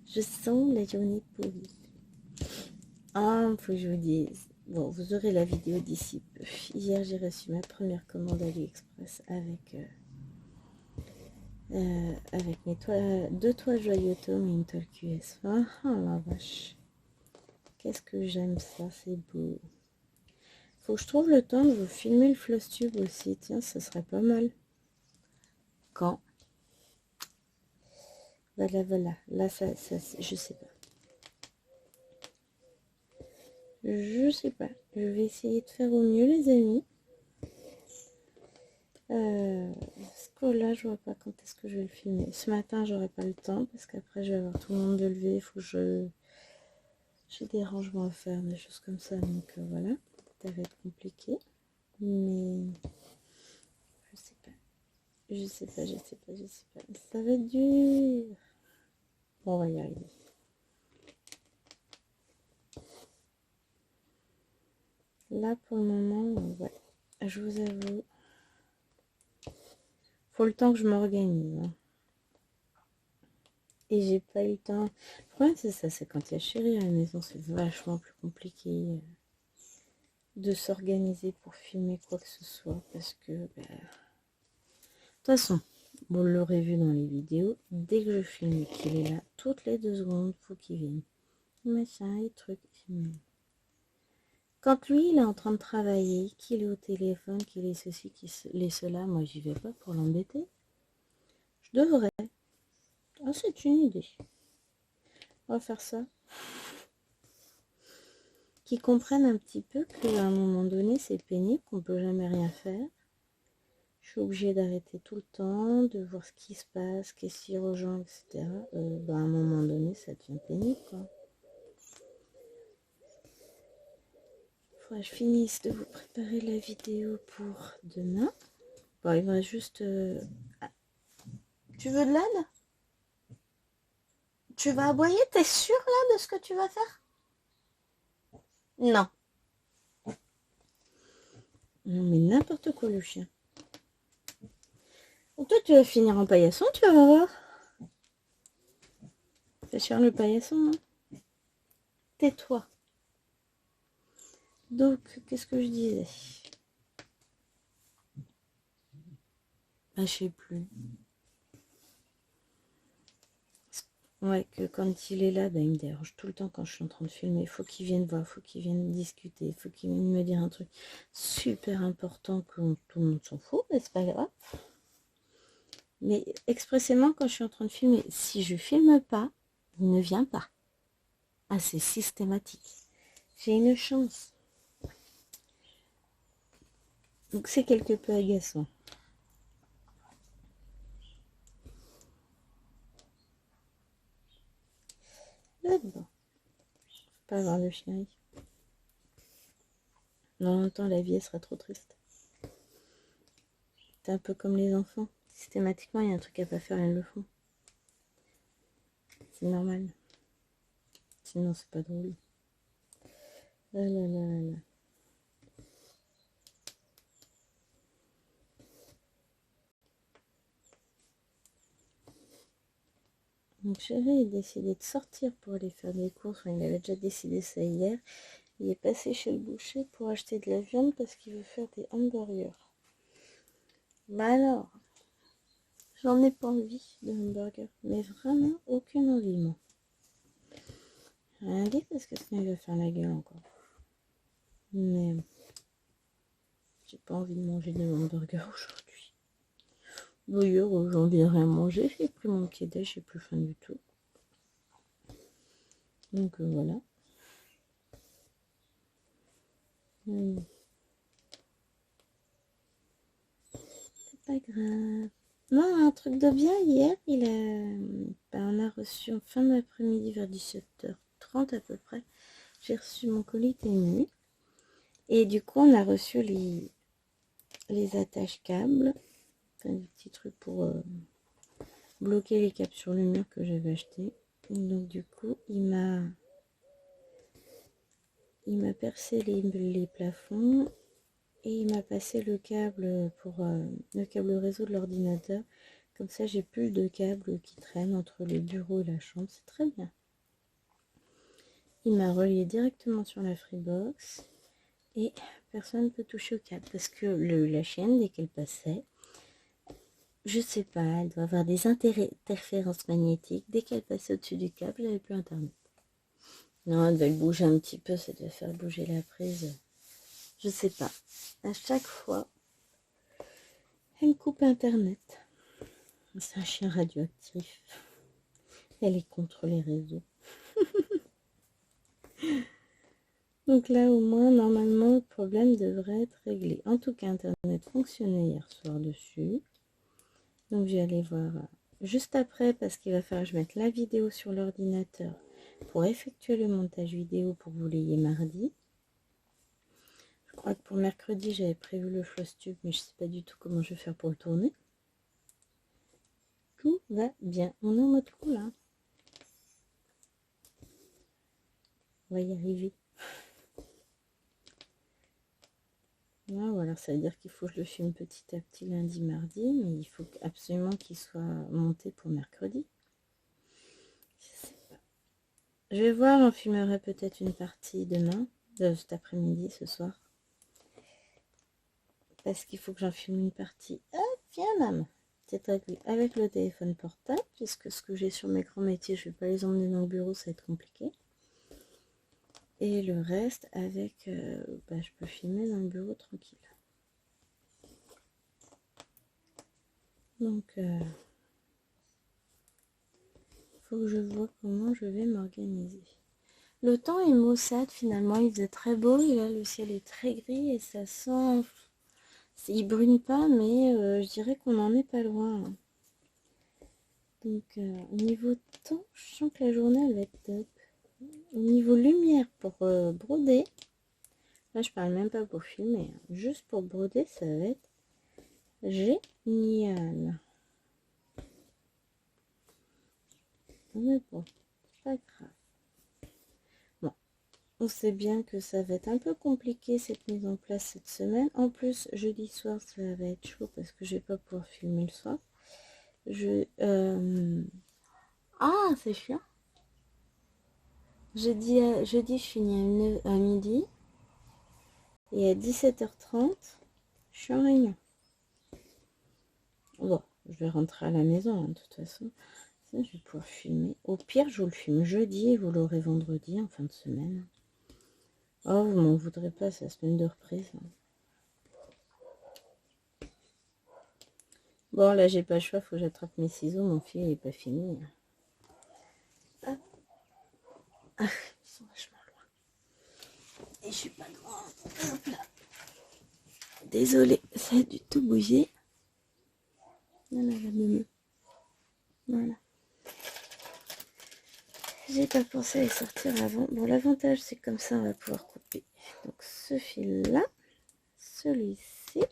Je sens la journée pourrie. Ah, faut que je vous dise. Bon, vous aurez la vidéo d'ici peu. Hier, j'ai reçu ma première commande AliExpress avec mes deux toiles Joyeux Tom et une toile QS. Ah, la vache. Qu'est-ce que j'aime ça, c'est beau. Faut que je trouve le temps de vous filmer le floss tube aussi. Tiens, ça serait pas mal. Quand? Voilà. Là, je sais pas. Je sais pas. Je vais essayer de faire au mieux, les amis. Parce que là, je vois pas quand est-ce que je vais le filmer. Ce matin, j'aurai pas le temps parce qu'après, je vais avoir tout le monde de lever. Il faut que j'ai des rangements à faire, des choses comme ça. Donc voilà, ça va être compliqué. Mais je sais pas. Je sais pas. Ça va être dur. Bon, on va y arriver. Là, pour le moment, ouais. Je vous avoue. Faut le temps que je m'organise. Hein. Et j'ai pas eu le temps. Le problème, c'est ça, c'est quand il y a chéri à la maison, c'est vachement plus compliqué de s'organiser pour filmer quoi que ce soit. Parce que, bah, de toute façon, vous l'aurez vu dans les vidéos, dès que je filme et qu'il est là, toutes les 2 secondes, faut qu'il vienne. Machin et truc. Quand lui, il est en train de travailler, qu'il est au téléphone, qu'il est ceci, qu'il est cela, moi, j'y vais pas pour l'embêter. Je devrais. Ah, c'est une idée. On va faire ça. Qu'ils comprennent un petit peu qu'à un moment donné, c'est pénible, qu'on peut jamais rien faire. Je suis obligée d'arrêter tout le temps, de voir ce qui se passe, qu'est-ce qui rejoint, etc. À un moment donné, ça devient pénible, quoi. Faudrait que je finisse de vous préparer la vidéo pour demain. Bon, il va juste... Ah. Tu veux de l'aide? Tu vas aboyer? T'es sûre, là, de ce que tu vas faire? Non. Non, mais n'importe quoi, le chien. Ou toi, tu vas finir en paillasson, tu vas voir. C'est cher le paillasson, hein? Tais-toi. Donc, qu'est-ce que je disais? Ah, je sais plus. Ouais, que quand il est là, il me dérange tout le temps quand je suis en train de filmer. Il faut qu'il vienne voir, il faut qu'il vienne discuter, il faut qu'il vienne me dire un truc super important que tout le monde s'en fout, mais c'est pas grave. Mais expressément, quand je suis en train de filmer, si je filme pas, il ne vient pas. Ah, c'est systématique. J'ai une chance. Donc c'est quelque peu agaçant. Mais bon, faut pas avoir le chien. Dans longtemps, la vie, elle sera trop triste. C'est un peu comme les enfants. Systématiquement, il y a un truc à pas faire, ils le font. C'est normal. Sinon, c'est pas drôle. Là, là, là, là, là. Donc chéri a décidé de sortir pour aller faire des courses. Enfin, il avait déjà décidé ça hier. Il est passé chez le boucher pour acheter de la viande parce qu'il veut faire des hamburgers. Bah alors, j'en ai pas envie de hamburger. Mais vraiment aucune envie, moi. Rien dit parce que sinon il va faire la gueule encore. Mais j'ai pas envie de manger de hamburger aujourd'hui. D'ailleurs, j'en viendrai à manger. J'ai pris mon petit déj, j'ai plus faim du tout. Donc voilà. C'est pas grave. Non, un truc de bien, hier, on a reçu en fin d'après-midi vers 17h30 à peu près. J'ai reçu mon colis TMU. Et du coup, on a reçu les attaches câbles. Enfin, des petits trucs pour bloquer les câbles sur le mur que j'avais acheté. Donc du coup, il m'a percé les plafonds et il m'a passé le câble pour le câble réseau de l'ordinateur. Comme ça, j'ai plus de câbles qui traînent entre le bureau et la chambre. C'est très bien. Il m'a relié directement sur la Freebox et personne ne peut toucher au câble parce que la chienne, dès qu'elle passait, je sais pas, elle doit avoir des interférences magnétiques. Dès qu'elle passait au-dessus du câble, j'avais plus internet. Non, elle devait le bouger un petit peu, ça devait faire bouger la prise. Je sais pas. À chaque fois, elle me coupe internet. C'est un chien radioactif. Elle est contre les réseaux. Donc là, au moins, normalement, le problème devrait être réglé. En tout cas, internet fonctionnait hier soir dessus. Donc, je vais aller voir juste après parce qu'il va falloir que je mette la vidéo sur l'ordinateur pour effectuer le montage vidéo pour que vous l'ayez mardi. Je crois que pour mercredi, j'avais prévu le Flosstube, mais je ne sais pas du tout comment je vais faire pour le tourner. Tout va bien. On est en mode cool, là. On va y arriver. Ou alors ça veut dire qu'il faut que je le filme petit à petit lundi, mardi, mais il faut absolument qu'il soit monté pour mercredi. Je sais pas. Je vais voir, j'en filmerai peut-être une partie demain, cet après-midi, ce soir. Parce qu'il faut que j'en filme une partie. Ah, viens maman. C'est avec le téléphone portable, puisque ce que j'ai sur mes grands métiers, je ne vais pas les emmener dans le bureau, ça va être compliqué. Et le reste avec, je peux filmer dans le bureau tranquille. Donc, faut que je vois comment je vais m'organiser. Le temps est maussade finalement, il faisait très beau et là le ciel est très gris et ça sent... Il brune pas mais je dirais qu'on n'en est pas loin. Donc au niveau temps, je sens que la journée elle va être top. Au niveau lumière pour broder, là je parle même pas pour filmer, hein. Juste pour broder ça va être génial. Mais bon, c'est pas grave. Bon, on sait bien que ça va être un peu compliqué cette mise en place cette semaine. En plus, jeudi soir, ça va être chaud parce que je vais pas pouvoir filmer le soir. Ah, c'est chiant. Jeudi, je finis à midi. Et à 17h30, je suis en réunion. Bon, je vais rentrer à la maison, hein, de toute façon. Ça, je vais pouvoir filmer. Au pire, je vous le filme jeudi et vous l'aurez vendredi, en fin de semaine. Oh, vous m'en voudrez pas, c'est la semaine de reprise. Bon, là, j'ai pas le choix, faut que j'attrape mes ciseaux. Mon fil est pas fini. Hop. Ah, ils sont vachement loin. Et je suis pas grande. Hop là. Désolée, ça a du tout bougé. Voilà, la mieux. Voilà. J'ai pas pensé à les sortir avant. Bon, l'avantage, c'est comme ça, on va pouvoir couper. Donc, ce fil-là, celui-ci.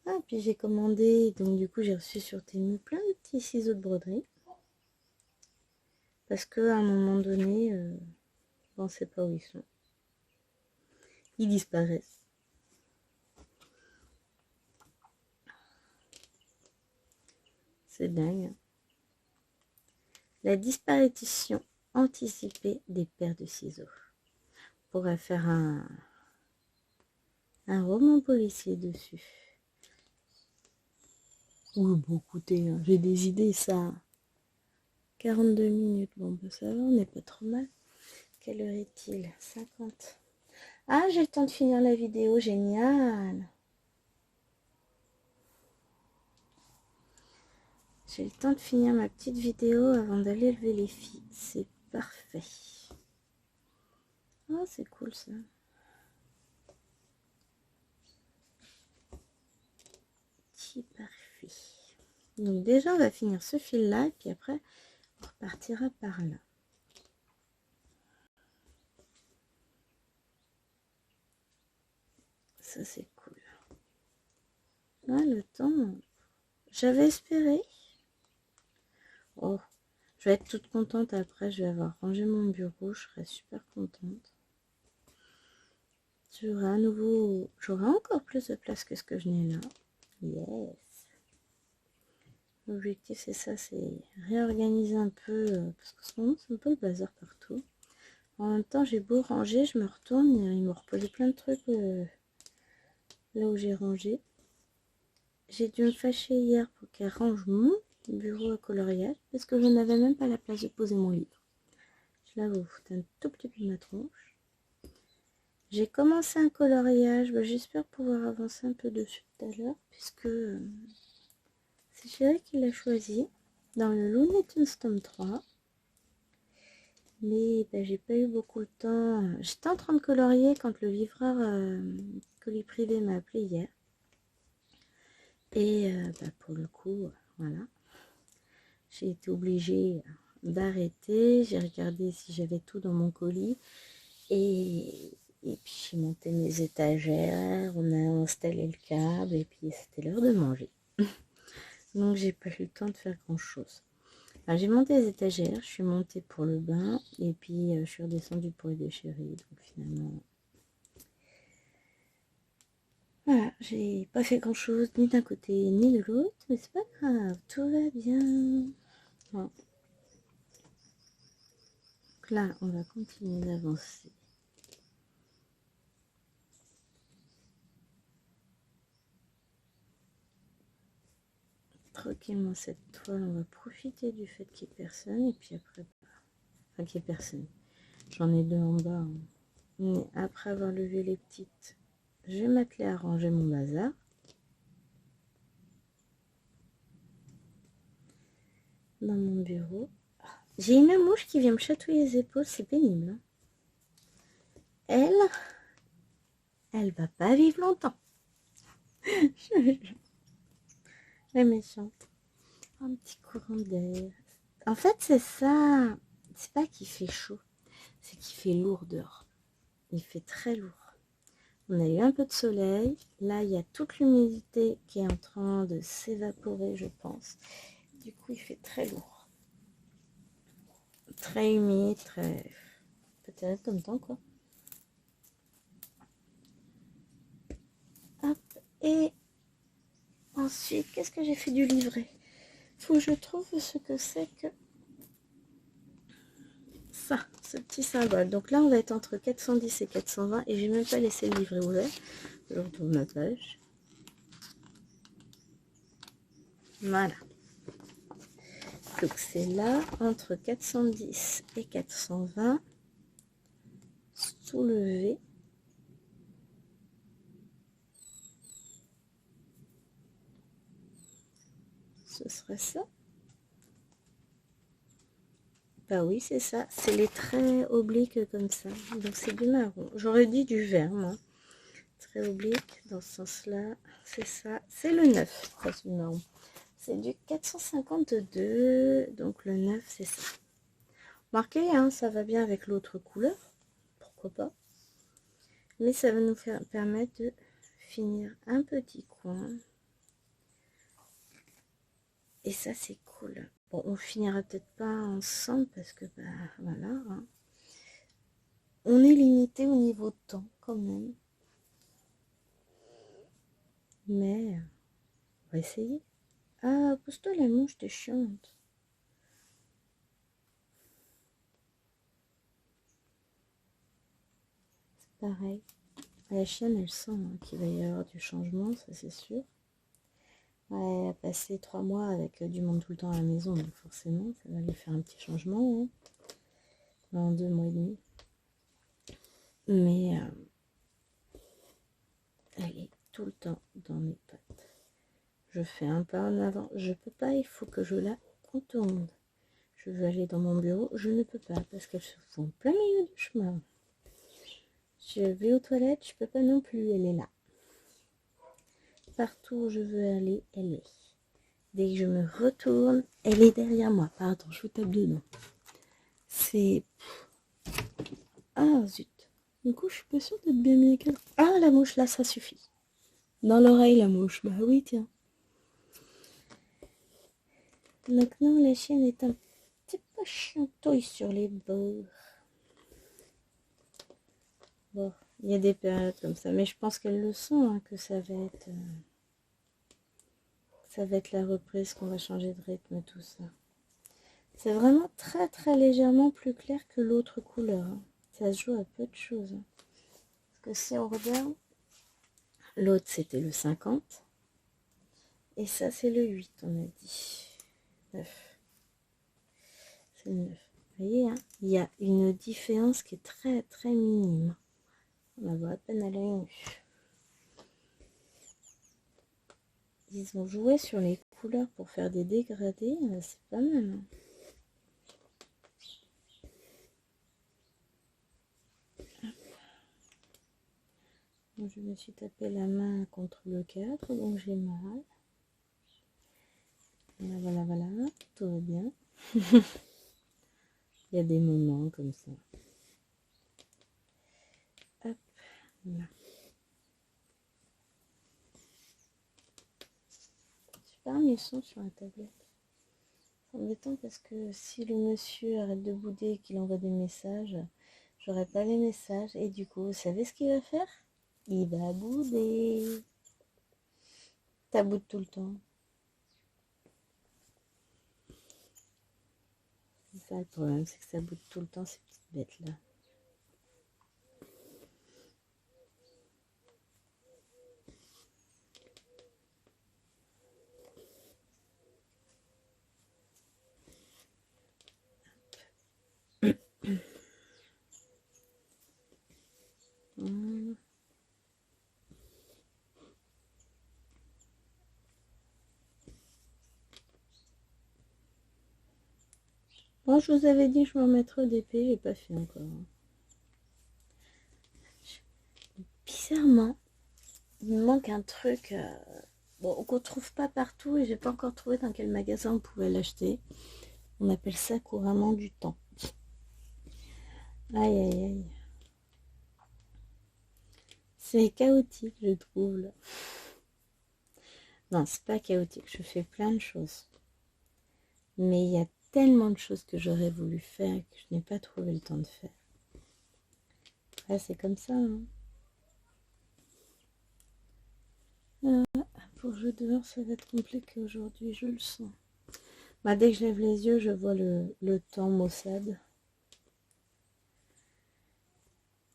Ah, puis j'ai commandé, donc du coup, j'ai reçu sur Temu plein de petits ciseaux de broderie. Parce que à un moment donné, on ne sait pas où ils sont. Ils disparaissent. C'est dingue. La disparition anticipée des paires de ciseaux. On pourrait faire un roman policier dessus. Oui, bon, écoutez, hein, j'ai des idées, ça. 42 minutes, bon, ben ça va, on n'est pas trop mal. Quelle heure est-il? 50. Ah, j'ai le temps de finir la vidéo, génial. J'ai le temps de finir ma petite vidéo avant d'aller lever les filles. C'est parfait. Oh, c'est cool ça. C'est parfait. Donc déjà, on va finir ce fil-là, et puis après, on repartira par là. Ça, c'est cool. Ah, le temps, j'avais espéré. Oh, je vais être toute contente après, je vais avoir rangé mon bureau, je serai super contente. J'aurai à nouveau, j'aurai encore plus de place que ce que je n'ai là. Yes. L'objectif c'est ça, c'est réorganiser un peu, parce qu'en ce moment c'est un peu le bazar partout. En même temps j'ai beau ranger, je me retourne, il me reposait plein de trucs là où j'ai rangé. J'ai dû me fâcher hier pour qu'elle range mon bureau à coloriage, parce que je n'avais même pas la place de poser mon livre. Je l'avoue, c'est un tout petit peu de ma tronche. J'ai commencé un coloriage, j'espère pouvoir avancer un peu dessus tout à l'heure, puisque c'est Chéri qui l'a choisi dans le Looney Tunes tome 3. Mais j'ai pas eu beaucoup de temps. J'étais en train de colorier quand le livreur colis privé m'a appelé hier. Et pour le coup, voilà. J'ai été obligée d'arrêter. J'ai regardé si j'avais tout dans mon colis. Et puis j'ai monté mes étagères. On a installé le câble. Et puis c'était l'heure de manger. Donc j'ai pas eu le temps de faire grand chose. J'ai monté les étagères, je suis montée pour le bain et puis je suis redescendue pour aider Chéri. Donc finalement, voilà, j'ai pas fait grand chose ni d'un côté ni de l'autre, mais c'est pas grave, tout va bien. Bon. Donc là, on va continuer d'avancer. Tranquillement cette toile, on va profiter du fait qu'il n'y ait personne et puis après, enfin qu'il n'y ait personne. J'en ai deux en bas. Hein. Mais après avoir levé les petites, je vais m'atteler à ranger mon bazar. dans mon bureau. J'ai une mouche qui vient me chatouiller les épaules, c'est pénible. Hein. Elle va pas vivre longtemps. La méchante. Un petit courant d'air. En fait, c'est ça. C'est pas qu'il fait chaud, c'est qu'il fait lourd dehors. Il fait très lourd. On a eu un peu de soleil. Là, il y a toute l'humidité qui est en train de s'évaporer, je pense. Du coup, il fait très lourd. Très humide, très... peut-être comme temps, quoi. Hop. Et ensuite, qu'est-ce que j'ai fait du livret? Faut que je trouve ce que c'est que... ça, ce petit symbole. Donc là, on va être entre 410 et 420. Et j'ai même pas laissé le livret ouvert. Je retourne ma page. Voilà. Donc c'est là, entre 410 et 420, soulevé. Ce serait ça. Bah oui, c'est ça. C'est les traits obliques comme ça. Donc c'est du marron. J'aurais dit du vert, moi. Très oblique, dans ce sens-là. C'est ça. C'est le 9, pas du marron. C'est du 452. Donc le 9, c'est ça. Marqué, hein, ça va bien avec l'autre couleur. Pourquoi pas. Mais ça va nous permettre de finir un petit coin. Et ça, c'est cool. Bon, on finira peut-être pas ensemble parce que, bah, voilà. Hein. On est limité au niveau de temps, quand même. Mais, on va essayer. Ah, pousse-toi la mouche, t'es chiante. C'est pareil. La chienne, elle sent hein, qu'il va y avoir du changement, ça c'est sûr. Ouais, elle a passé 3 mois avec du monde tout le temps à la maison, donc forcément, ça va lui faire un petit changement. Hein. Dans 2 mois et demi. Mais elle est tout le temps dans mes pattes. Je fais un pas en avant, je peux pas, il faut que je la contourne. Je veux aller dans mon bureau, je ne peux pas parce qu'elle se fout en plein milieu du chemin. Je vais aux toilettes, je peux pas non plus, elle est là. Partout où je veux aller, elle est. Dès que je me retourne, elle est derrière moi. Pardon, je vous tape dedans. C'est... Ah zut. Du coup, je suis pas sûre d'être bien mis. Ah, la mouche, là, ça suffit. Dans l'oreille, la mouche. Bah oui, tiens. Donc non, la chienne est un petit peu chiantouille sur les bords. Bon, il y a des périodes comme ça, mais je pense qu'elle le sent, hein, que ça va être la reprise, qu'on va changer de rythme, tout ça. C'est vraiment très très légèrement plus clair que l'autre couleur. Hein. Ça se joue à peu de choses. Hein. Parce que si on regarde, l'autre c'était le 50. Et ça c'est le 8, on a dit. 9. C'est le 9. Vous voyez, hein, il y a une différence qui est très très minime. On la voit à peine à l'œil nu. Ils ont joué sur les couleurs pour faire des dégradés, c'est pas mal. Hein. Donc, je me suis tapé la main contre le 4, donc j'ai mal. Voilà, voilà, voilà, tout va bien. Il y a des moments comme ça. Hop, là. Super méchant sur la tablette. C'est embêtant parce que si le monsieur arrête de bouder et qu'il envoie des messages, j'aurai pas les messages. Et du coup, vous savez ce qu'il va faire? Il va bouder. Ça boude tout le temps. C'est ça le problème, c'est que ça boude tout le temps ces petites bêtes-là. Moi, je vous avais dit que je me remettrais au DP, j'ai pas fait encore. Bizarrement, il me manque un truc bon, qu'on trouve pas partout et j'ai pas encore trouvé dans quel magasin on pouvait l'acheter. On appelle ça couramment du temps. Aïe aïe aïe. C'est chaotique, je trouve là. Non, c'est pas chaotique, je fais plein de choses. Mais il y a tellement de choses que j'aurais voulu faire que je n'ai pas trouvé le temps de faire. Ouais, c'est comme ça. Hein. Pour jouer dehors, ça va être compliqué aujourd'hui, je le sens. Bah, dès que je lève les yeux, je vois le temps maussade.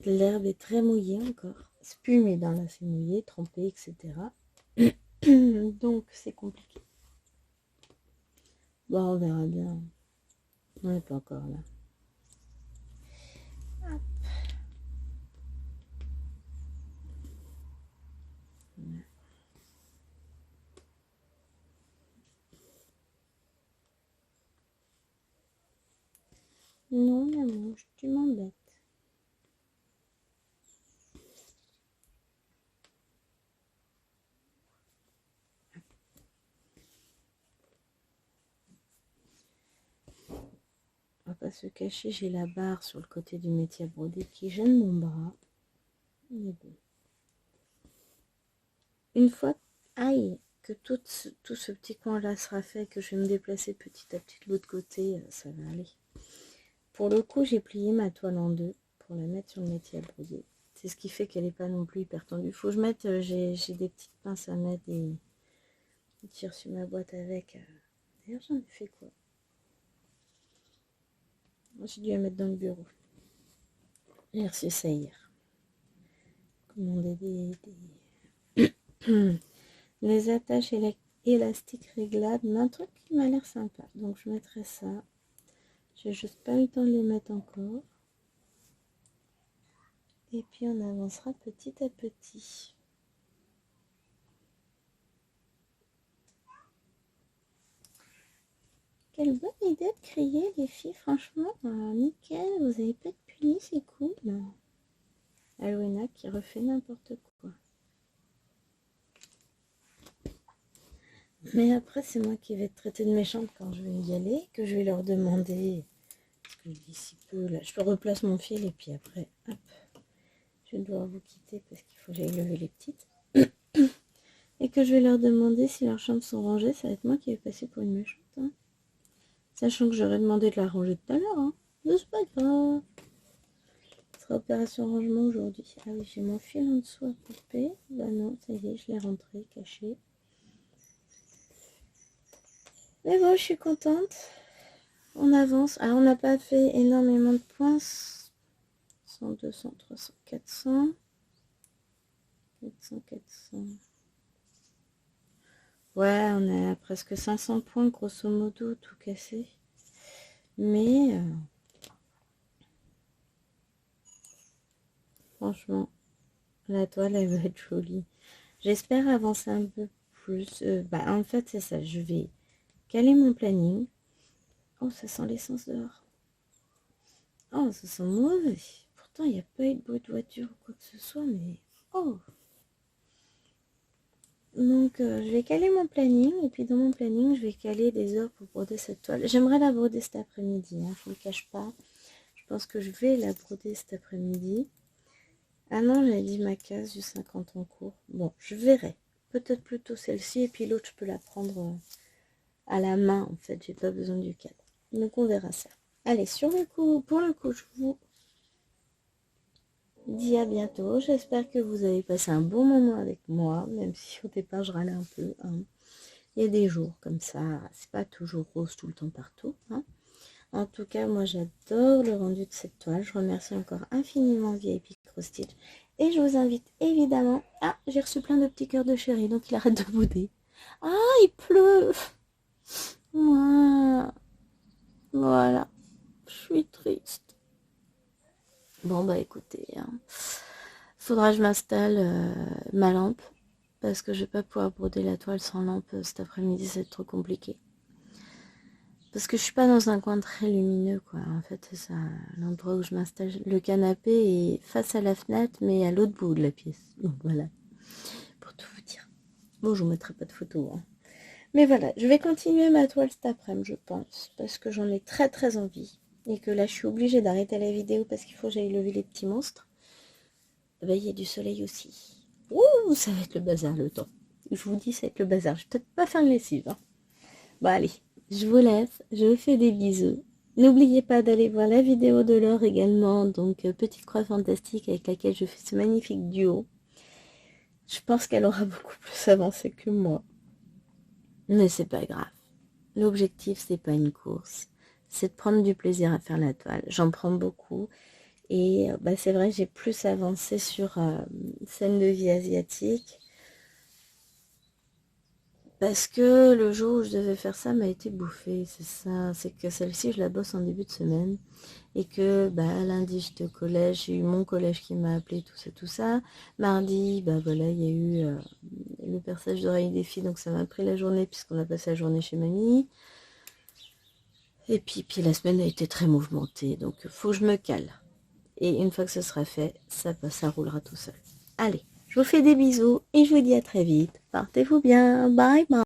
L'herbe est très mouillée encore. C'est plus humide, hein, là, c'est mouillé, trempé, etc. Donc, c'est compliqué. Bon, on verra bien. On n'est pas encore là. Hop. Non, la mouche, tu m'embêtes. On va pas se cacher, j'ai la barre sur le côté du métier à broder qui gêne mon bras. Mais bon. Une fois, aïe, que tout ce petit coin-là sera fait, que je vais me déplacer petit à petit de l'autre côté, ça va aller. Pour le coup, j'ai plié ma toile en deux pour la mettre sur le métier à broder. C'est ce qui fait qu'elle n'est pas non plus hyper tendue. Faut que je mette, j'ai des petites pinces à mettre et tire sur ma boîte avec. D'ailleurs, j'en ai fait quoi? J'ai dû la mettre dans le bureau. J'ai reçu ça hier. Commander des attaches élastiques réglables, mais un truc qui m'a l'air sympa. Donc je mettrai ça. J'ai juste pas eu le temps de les mettre encore. Et puis on avancera petit à petit. Quelle bonne idée de crier les filles, franchement, nickel, vous avez pas de puni, c'est cool. Alwena qui refait n'importe quoi. Mais après c'est moi qui vais être traitée de méchante quand je vais y aller, que je vais leur demander, parce que d'ici peu, là, je replace mon fil et puis après, hop, je vais devoir vous quitter parce qu'il faut que j'aille lever les petites. Et que je vais leur demander si leurs chambres sont rangées, ça va être moi qui vais passer pour une méchante. Hein. Sachant que j'aurais demandé de la ranger tout à l'heure. Hein. Mais c'est pas grave. Ce sera opération rangement aujourd'hui. Ah oui, j'ai mon fil en dessous à couper. Bah non, ça y est, je l'ai rentré, caché. Mais bon, je suis contente. On avance. Alors, on n'a pas fait énormément de points. 100, 200, 300, 400. 400, 400. Ouais, on est à presque 500 points, grosso modo, tout cassé. Mais, franchement, la toile, elle va être jolie. J'espère avancer un peu plus. En fait, c'est ça. Je vais caler mon planning. Oh, ça sent l'essence dehors. Oh, ça sent mauvais. Pourtant, il n'y a pas eu de bruit de voiture ou quoi que ce soit, mais... Oh. Donc, je vais caler mon planning. Et puis, dans mon planning, je vais caler des heures pour broder cette toile. J'aimerais la broder cet après-midi. Hein, je ne le cache pas. Je pense que je vais la broder cet après-midi. Ah non, j'avais dit ma case du 50 en cours. Bon, je verrai. Peut-être plutôt celle-ci. Et puis l'autre, je peux la prendre à la main. En fait, j'ai pas besoin du cadre. Donc, on verra ça. Allez, pour le coup, je vous dis à bientôt. J'espère que vous avez passé un bon moment avec moi. Même si au départ, je râlais un peu. Hein. Il y a des jours comme ça. C'est pas toujours rose tout le temps partout. Hein. En tout cas, moi, j'adore le rendu de cette toile. Je remercie encore infiniment VIP Cross-Stitch. Et je vous invite évidemment... Ah, j'ai reçu plein de petits cœurs de chéri, donc il arrête de bouder. Ah, il pleut. Voilà. Je suis triste. Bon, bah écoutez, hein. Faudra que je m'installe ma lampe. Parce que je vais pas pouvoir broder la toile sans lampe cet après-midi, c'est trop compliqué. Parce que je suis pas dans un coin très lumineux, quoi. En fait, c'est ça, l'endroit où je m'installe. Le canapé est face à la fenêtre, mais à l'autre bout de la pièce. Donc voilà, pour tout vous dire. Bon, je vous mettrai pas de photos, hein. Mais voilà, je vais continuer ma toile cet après-midi, je pense, parce que j'en ai très très envie. Et que là, je suis obligée d'arrêter la vidéo parce qu'il faut que j'aille lever les petits monstres. Ben, il y a du soleil aussi. Ouh, ça va être le bazar le temps. Je vous dis, ça va être le bazar. Je vais peut-être pas faire de lessive, hein. Bon, allez, je vous laisse. Je vous fais des bisous. N'oubliez pas d'aller voir la vidéo de Laure également. Donc, Petite Croix Fantastique avec laquelle je fais ce magnifique duo. Je pense qu'elle aura beaucoup plus avancé que moi. Mais c'est pas grave. L'objectif, c'est pas une course. C'est de prendre du plaisir à faire la toile. J'en prends beaucoup. Et bah, c'est vrai que j'ai plus avancé sur scène de vie asiatique. Parce que le jour où je devais faire ça m'a été bouffé. C'est ça. C'est que celle-ci, je la bosse en début de semaine. Et que bah, lundi, j'étais au collège. J'ai eu mon collège qui m'a appelé, tout ça, tout ça. Mardi, bah voilà, il y a eu le perçage d'oreille des filles. Donc ça m'a pris la journée puisqu'on a passé la journée chez mamie. Et puis la semaine a été très mouvementée. Donc il faut que je me cale. Et une fois que ce sera fait, ça roulera tout seul. Allez, je vous fais des bisous et je vous dis à très vite. Portez-vous bien. Bye bye.